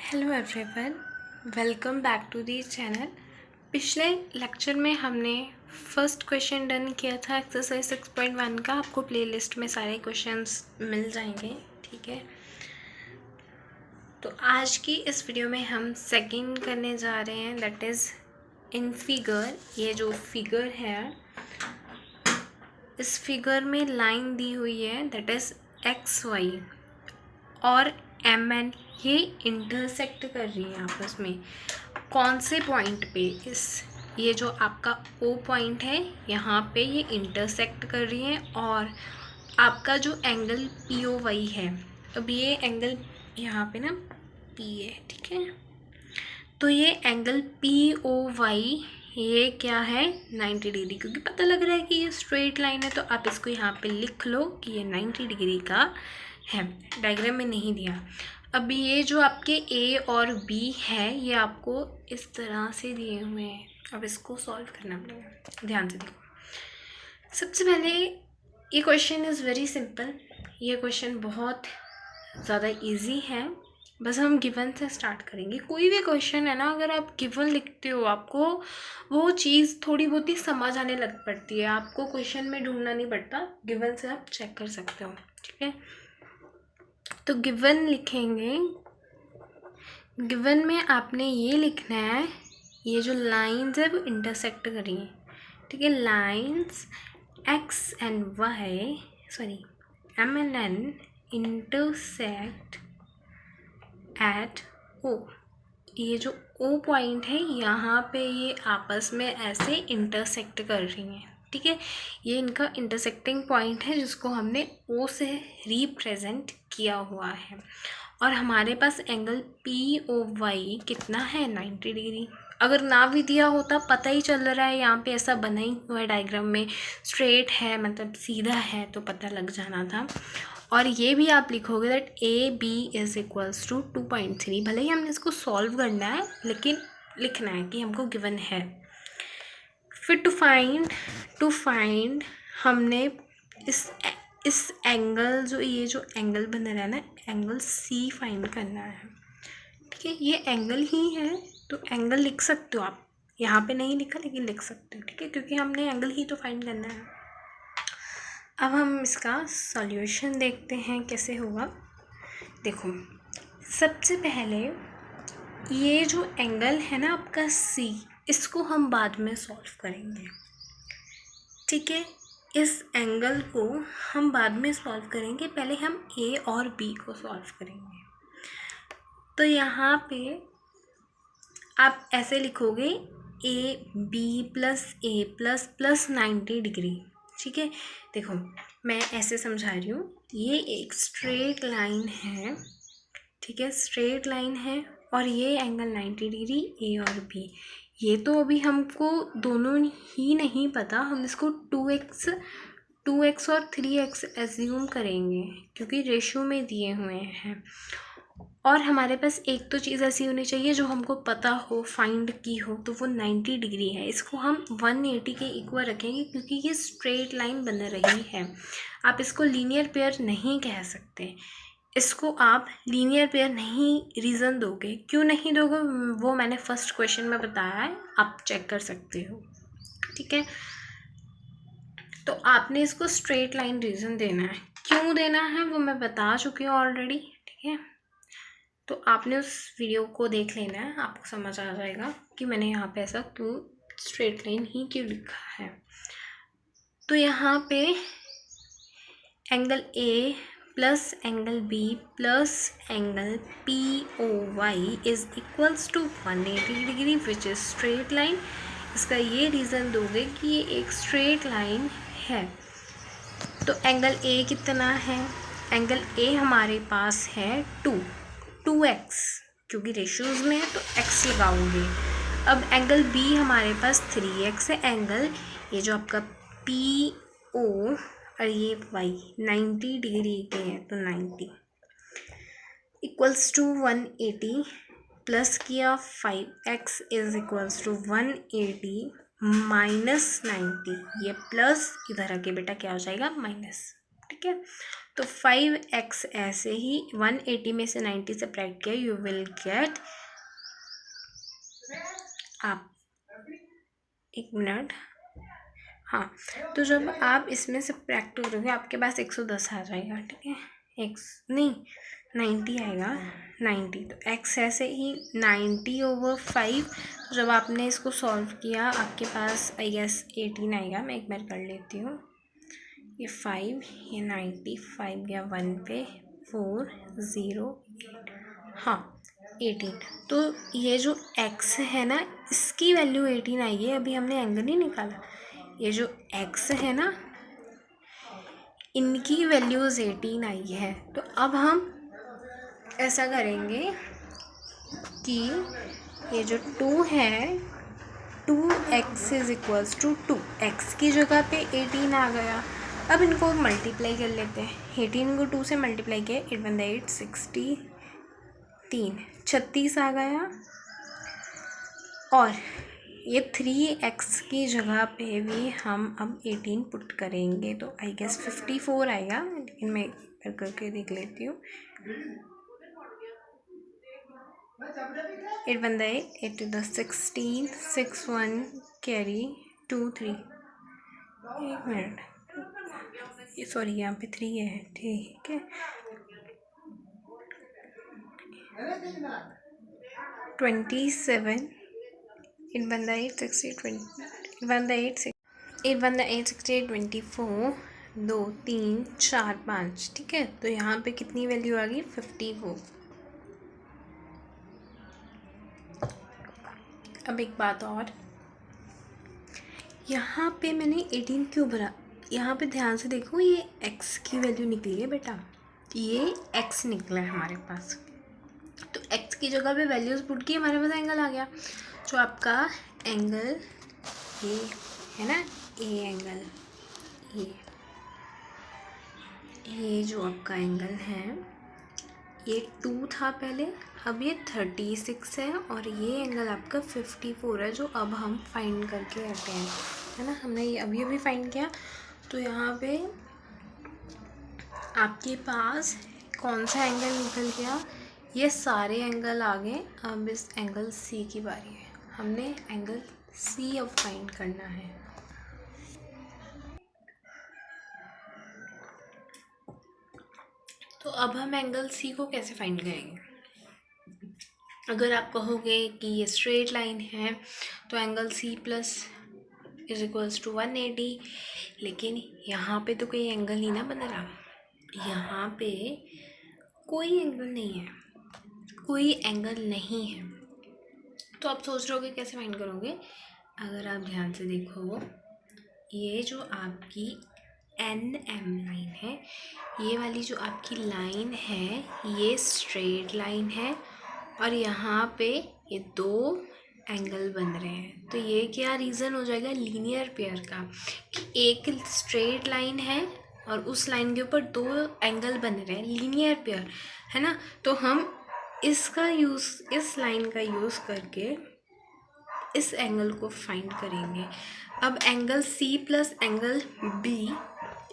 Hello everyone, welcome back to the channel. पिछले lecture में हमने फर्स्ट क्वेश्चन डन किया था एक्सरसाइज 6.1 का। आपको प्लेलिस्ट में सारे क्वेश्चंस मिल जाएंगे, ठीक है। तो आज की इस वीडियो में हम सेकंड करने जा रहे हैं, दैट इज़ इन फिगर। ये जो फिगर है, इस फिगर में लाइन दी हुई है, दैट इज़ XY और MN, ये इंटरसेक्ट कर रही है आपस में। कौन से पॉइंट पे? ये जो आपका O पॉइंट है, यहाँ पे ये इंटरसेक्ट कर रही है। और आपका जो एंगल POY है, अब ये एंगल यहाँ पे ना P है, ठीक है। तो ये एंगल POY ये क्या है? 90 डिग्री, क्योंकि पता लग रहा है कि ये स्ट्रेट लाइन है, तो आप इसको यहाँ पे लिख लो कि ये 90 डिग्री का है। डायग्राम में नहीं दिया। अब ये जो आपके A और B है, ये आपको इस तरह से दिए हुए हैं। अब इसको सॉल्व करना पड़ेगा, ध्यान से देखो। सबसे पहले ये क्वेश्चन इज़ वेरी सिंपल। ये क्वेश्चन बहुत ज़्यादा इजी है। बस हम गिवन से स्टार्ट करेंगे। कोई भी क्वेश्चन है ना, अगर आप गिवन लिखते हो, आपको वो चीज़ थोड़ी बहुत ही समझ आने लग पड़ती है। आपको क्वेश्चन में ढूंढना नहीं पड़ता, गिवन से आप चेक कर सकते हो, ठीक है। तो गिवन लिखेंगे। गिवन में आपने ये लिखना है, ये जो लाइंस है वो इंटरसेक्ट कर रही हैं, ठीक है। Lines X and Y, sorry M and N intersect at O। ये जो O पॉइंट है, यहाँ पे ये आपस में ऐसे इंटरसेक्ट कर रही हैं, ठीक है। ये इनका इंटरसेक्टिंग पॉइंट है, जिसको हमने O से रिप्रेजेंट किया हुआ है। और हमारे पास एंगल POY कितना है? 90 डिग्री। अगर ना भी दिया होता, पता ही चल रहा है, यहाँ पे ऐसा बना ही हुआ है डायग्राम में, स्ट्रेट है, मतलब सीधा है, तो पता लग जाना था। और ये भी आप लिखोगे that AB is equals to 2.3। भले ही हमने इसको सॉल्व करना है, लेकिन लिखना है कि हमको गिवन है। फिर टू फाइंड हमने इस एंगल, जो ये जो एंगल बन रहा है ना, एंगल C फाइंड करना है, ठीक है। ये एंगल ही है, तो एंगल लिख सकते हो आप। यहाँ पे नहीं लिखा, लेकिन लिख सकते हो, ठीक है, क्योंकि हमने एंगल ही तो फाइंड करना है। अब हम इसका सॉल्यूशन देखते हैं कैसे होगा। देखो, सबसे पहले ये जो एंगल है ना आपका C, इसको हम बाद में सॉल्व करेंगे, ठीक है। इस एंगल को हम बाद में सॉल्व करेंगे, पहले हम A और B को सॉल्व करेंगे। तो यहाँ पे आप ऐसे लिखोगे AB plus A plus plus 90 degree, ठीक है। देखो, मैं ऐसे समझा रही हूँ। ये एक स्ट्रेट लाइन है, ठीक है, स्ट्रेट लाइन है, और ये एंगल 90 डिग्री A और B। ये तो अभी हमको दोनों ही नहीं पता, हम इसको 2x और 3x एज्यूम करेंगे, क्योंकि रेशियो में दिए हुए हैं। और हमारे पास एक तो चीज़ ऐसी होनी चाहिए जो हमको पता हो, फाइंड की हो, तो वो 90 डिग्री है। इसको हम 180 के इक्वल रखेंगे, क्योंकि ये स्ट्रेट लाइन बन रही है। आप इसको लीनियर पेयर नहीं कह सकते। इसको आप लीनियर पेयर नहीं रीज़न दोगे। क्यों नहीं दोगे वो मैंने फर्स्ट क्वेश्चन में बताया है, आप चेक कर सकते हो, ठीक है। तो आपने इसको स्ट्रेट लाइन रीज़न देना है। क्यों देना है वो मैं बता चुकी हूँ ऑलरेडी, ठीक है। तो आपने उस वीडियो को देख लेना है, आपको समझ आ जाएगा कि मैंने यहाँ पे ऐसा क्यों स्ट्रेट लाइन ही क्यों लिखा है। तो यहाँ पे angle A plus angle B plus angle POY is equals to 180 degree which is straight line. इसका ये रीज़न दोगे कि ये एक स्ट्रेट लाइन है। तो एंगल A कितना है? एंगल A हमारे पास है 2x, क्योंकि रेशियोज में है तो x लगाओगे। अब एंगल B हमारे पास 3x है। एंगल ये जो आपका PO और ये y 90 डिग्री के हैं, तो 90 इक्वल्स टू 180 प्लस किया 5x is equals to 180 minus 90, ये प्लस इधर आके बेटा क्या हो जाएगा? माइनस, ठीक है। तो 5x ऐसे ही 180 में से 90 सब्ट्रैक्ट किया, यू विल गेट, आप एक मिनट, हाँ, तो जब आप इसमें सब्ट्रैक्ट करोगे आपके पास 110 आ जाएगा, ठीक है, एक्स नहीं 90 आएगा, 90, तो x ऐसे ही 90/5, जब आपने इसको सॉल्व किया आपके पास आई गेस 18 आएगा। मैं एक बार कर लेती हूँ, ये 5, ये 90, 5 गया 1 पे, 4 0 8, हाँ 18। तो ये जो x है ना इसकी वैल्यू 18 आई है, अभी हमने एंगल नहीं निकाला, ये जो x है ना इनकी वैल्यूज़ 18 आई है। तो अब हम ऐसा करेंगे कि ये जो 2 है, 2x is equals to 2, x की जगह पे 18 आ गया। अब इनको मल्टीप्लाई कर लेते हैं, 18 को 2 से मल्टीप्लाई किया, 8 1 8 63, 36 आ गया। और ये 3x की जगह पे भी हम अब 18 पुट करेंगे तो आई गेस 54 आएगा, लेकिन मैं करके देख लेती हूँ। 8 1 8 8 2 16 6 1 कैरी 2 3, एक मिनट, सॉरी यहाँ पे 3 है, ठीक है, 27, 8 1 8 60 20, 8 1 8 8 1 8 68 24, 2 3 4 5, ठीक है। तो यहाँ पे कितनी वैल्यू आ गई, 54। अब एक बात और, यहाँ पे मैंने 18 क्यों भरा, यहाँ पे ध्यान से देखो, ये x की वैल्यू निकली है बेटा, ये x निकला है हमारे पास, तो x की जगह पे वैल्यूज़ पुट की, हमारे पास एंगल आ गया। जो आपका एंगल ये है ना, ए एंगल, ये जो आपका एंगल है ये 2 था पहले, अब ये 36 है, और ये एंगल आपका 54 है, जो अब हम फाइंड करके आते हैं, है ना, हमने ये अभी अभी फाइंड किया। तो यहाँ पे आपके पास कौन सा एंगल निकल गया, ये सारे एंगल आ गए। अब इस एंगल सी की बारी है, हमने एंगल सी अब फाइंड करना है। तो अब हम एंगल सी को कैसे फाइंड करेंगे, अगर आप कहोगे कि ये स्ट्रेट लाइन है तो angle C plus is equals to 180, लेकिन यहाँ पे तो कोई एंगल ही ना बन रहा, यहाँ पे कोई एंगल नहीं है, कोई एंगल नहीं है। तो आप सोच रहे होगे कैसे फाइंड करोगे, अगर आप ध्यान से देखो, ये जो आपकी NM लाइन है, ये वाली जो आपकी लाइन है ये स्ट्रेट लाइन है, और यहाँ पे ये 2 एंगल बन रहे हैं। तो ये क्या रीज़न हो जाएगा लीनियर पेयर का, कि एक स्ट्रेट लाइन है और उस लाइन के ऊपर 2 एंगल बन रहे हैं, लीनियर पेयर है ना। तो हम इसका यूज़, इस लाइन का यूज़ करके इस एंगल को फाइंड करेंगे। अब angle C plus angle B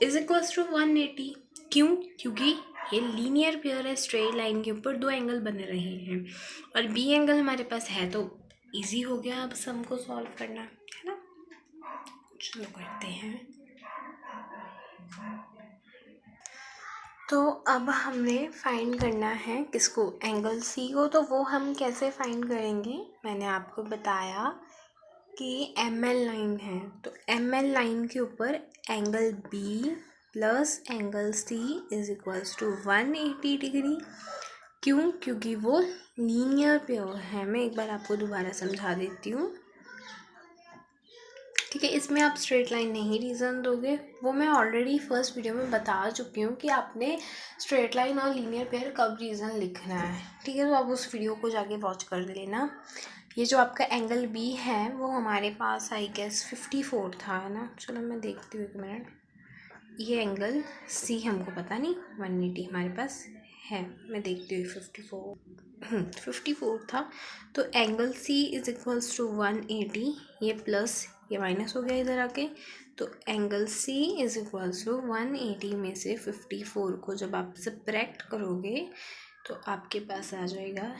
is equals to 180, क्यों, क्योंकि ये लीनियर पेयर है, स्ट्रेट लाइन के ऊपर 2 एंगल बन रहे हैं, और B एंगल हमारे पास है, तो इजी हो गया अब सम को सॉल्व करना, है ना। चलो करते हैं। तो अब हमने फाइंड करना है किसको, एंगल C को। तो वो हम कैसे फाइंड करेंगे, मैंने आपको बताया कि ML लाइन है, तो ML लाइन के ऊपर angle B plus angle C is equals to 180 degree, क्यों, क्योंकि वो लीनियर पेयर है। मैं एक बार आपको दोबारा समझा देती हूँ, ठीक है। इसमें आप स्ट्रेट लाइन नहीं रीज़न दोगे, वो मैं ऑलरेडी फर्स्ट वीडियो में बता चुकी हूँ कि आपने स्ट्रेट लाइन और लीनियर पेयर कब रीज़न लिखना है, ठीक है। तो आप उस वीडियो को जाके वॉच कर लेना। ये जो आपका एंगल B है वो हमारे पास आई गेस 54 था, है ना। चलो मैं देखती हूँ एक मिनट, ये एंगल C हमको पता नहीं, 180 हमारे पास है, मैं देखती हूँ 54 था। तो angle C is equals to 180, ये प्लस ये माइनस हो गया इधर आके। तो angle C is equals to 180 में से 54 को जब आप सब्ट्रैक्ट करोगे तो आपके पास आ जाएगा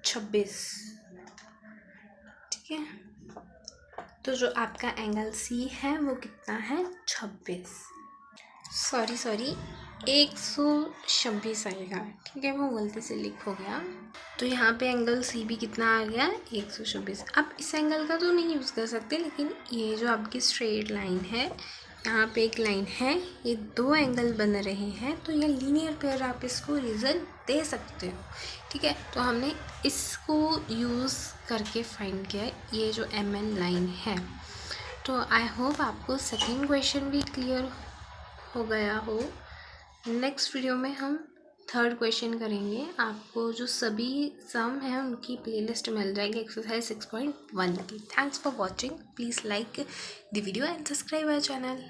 26। ठीक है, तो जो आपका एंगल सी है वो कितना है 26, सॉरी 126 आएगा। ठीक है, वो गलती से लिख हो गया। तो यहाँ पे एंगल सी भी कितना आ गया 126। आप इस एंगल का तो नहीं यूज़ कर सकते, लेकिन ये जो आपकी स्ट्रेट लाइन है, यहाँ पे एक लाइन है, ये दो एंगल बन रहे हैं, तो ये लीनियर पेयर आप इसको रीज़न दे सकते हो। ठीक है, तो हमने इसको यूज़ करके फाइंड किया ये जो MN लाइन है। तो आई होप आपको सेकेंड क्वेश्चन भी क्लियर हो गया हो। नेक्स्ट वीडियो में हम थर्ड क्वेश्चन करेंगे। आपको जो सभी सम हैं उनकी प्लेलिस्ट मिल जाएगी एक्सरसाइज 6.1 की। Thanks for watching. Please like the video and subscribe our channel.